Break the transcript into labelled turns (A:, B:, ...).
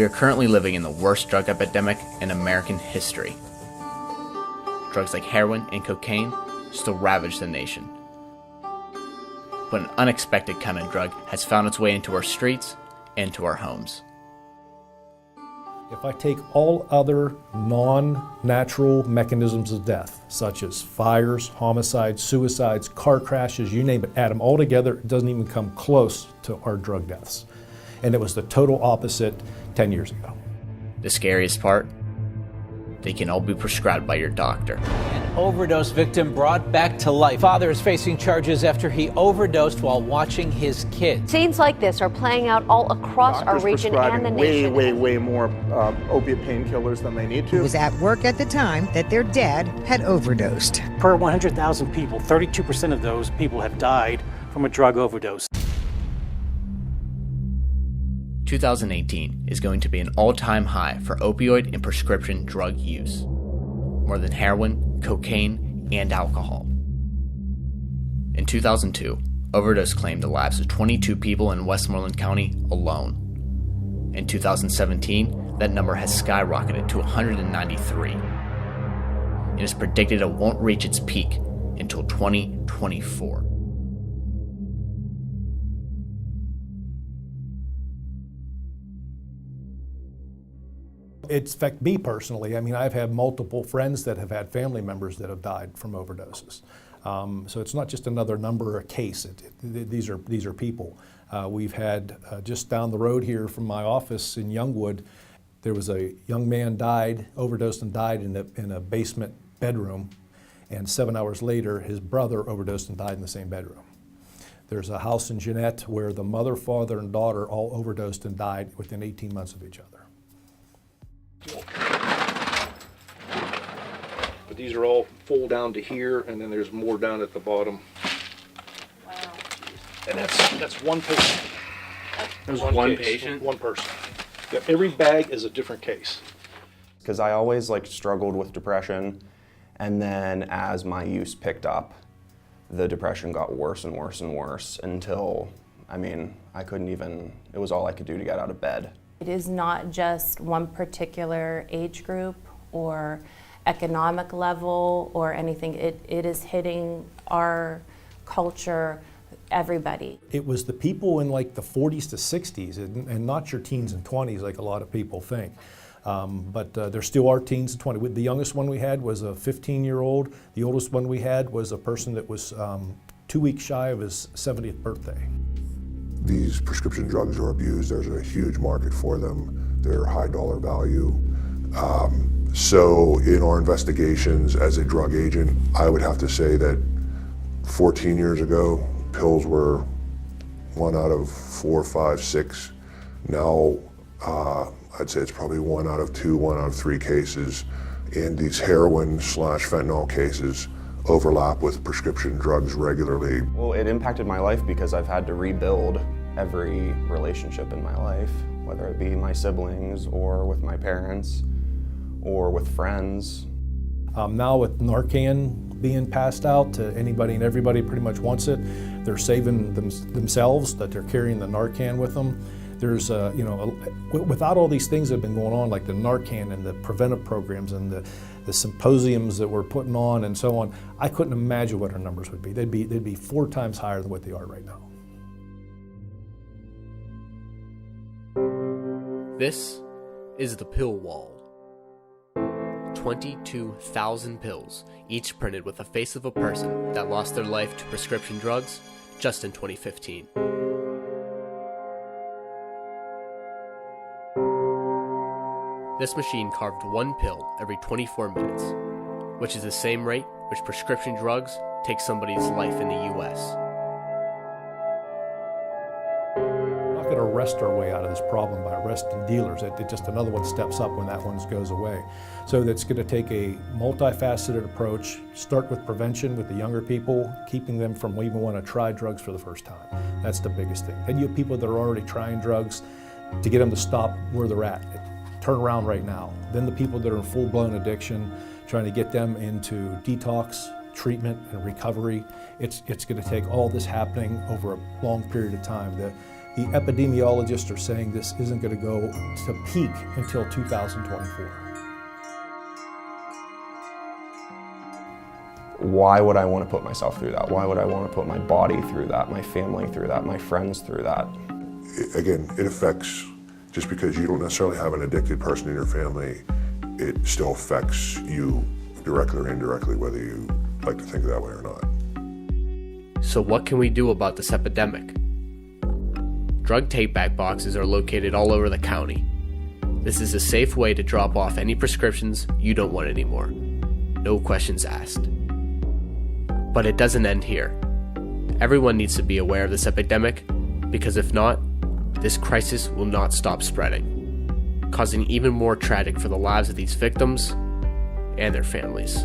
A: We are currently living in the worst drug epidemic in American history. Drugs like heroin and cocaine still ravage the nation. But an unexpected kind of drug has found its way into our streets and to our homes.
B: If I take all other non-natural mechanisms of death, such as fires, homicides, suicides, car crashes, you name it, add them all together, it doesn't even come close to our drug deaths. And it was the total opposite 10 years ago.
A: The scariest part? They can all be prescribed by your doctor.
C: An overdose victim brought back to life. Father is facing charges after he overdosed while watching his kids.
D: Scenes like this are playing out all across our region and the nation.
E: Way more opiate painkillers than they need to.
F: He was at work at the time that their dad had overdosed.
G: Per 100,000 people, 32% of those people have died from a drug overdose.
A: 2018 is going to be an all-time high for opioid and prescription drug use. More than heroin, cocaine, and alcohol. In 2002, overdose claimed the lives of 22 people in Westmoreland County alone. In 2017, that number has skyrocketed to 193. It is predicted it won't reach its peak until 2024.
B: It's affected me personally. I mean, I've had multiple friends that have had family members that have died from overdoses. So it's not just another number or a case. These are people. We've had just down the road here from my office in Youngwood, there was a young man overdosed and died in a basement bedroom, and 7 hours later, his brother overdosed and died in the same bedroom. There's a house in Jeanette where the mother, father, and daughter all overdosed and died within 18 months of each other.
H: But these are all full down to here, and then there's more down at the bottom.
D: Wow.
H: And that's one patient.
A: There's one
H: case,
A: patient?
H: one person. Yep, every bag is a different case.
I: Because I always struggled with depression, and then as my use picked up, the depression got worse and worse and worse until, I couldn't even, it was all I could do to get out of bed.
J: It is not just one particular age group or economic level or anything. It is hitting our culture, everybody.
B: It was the people in the 40s to 60s and not your teens and 20s like a lot of people think. But there still are teens and 20s. The youngest one we had was a 15-year-old. The oldest one we had was a person that was 2 weeks shy of his 70th birthday.
K: These prescription drugs are abused. There's a huge market for them. They're high dollar value. So in our investigations as a drug agent, I would have to say that 14 years ago, pills were 1 out of 4, 5, 6. Now, I'd say it's probably 1 out of 2, 1 out of 3 cases. And these heroin/fentanyl cases overlap with prescription drugs regularly.
I: Well, it impacted my life because I've had to rebuild every relationship in my life, whether it be my siblings or with my parents or with friends.
B: Now with Narcan being passed out to anybody and everybody pretty much wants it, they're saving themselves, that they're carrying the Narcan with them. There's, without all these things that have been going on, like the Narcan and the preventive programs and the symposiums that we're putting on and so on, I couldn't imagine what our numbers would be. They'd be 4 times higher than what they are right now.
L: This is the pill wall. 22,000 pills, each printed with the face of a person that lost their life to prescription drugs just in 2015. This machine carved 1 pill every 24 minutes, which is the same rate which prescription drugs take somebody's life in the U.S.
B: We're not going to wrest our way out of this problem by arresting dealers. It just another one steps up when that one goes away. So that's going to take a multifaceted approach, start with prevention with the younger people, keeping them from even want to try drugs for the first time. That's the biggest thing. Then you have people that are already trying drugs to get them to stop where they're at. Turn around right now. Then the people that are in full-blown addiction, trying to get them into detox, treatment, and recovery. It's going to take all this happening over a long period of time. The epidemiologists are saying this isn't going to go to peak until 2024.
I: Why would I want to put myself through that? Why would I want to put my body through that, my family through that, my friends through that?
K: Again, it affects, just because you don't necessarily have an addicted person in your family, it still affects you directly or indirectly, whether you like to think that way or not.
L: So what can we do about this epidemic? Drug take-back boxes are located all over the county. This is a safe way to drop off any prescriptions you don't want anymore. No questions asked. But it doesn't end here. Everyone needs to be aware of this epidemic, because if not, this crisis will not stop spreading, causing even more tragic for the lives of these victims and their families.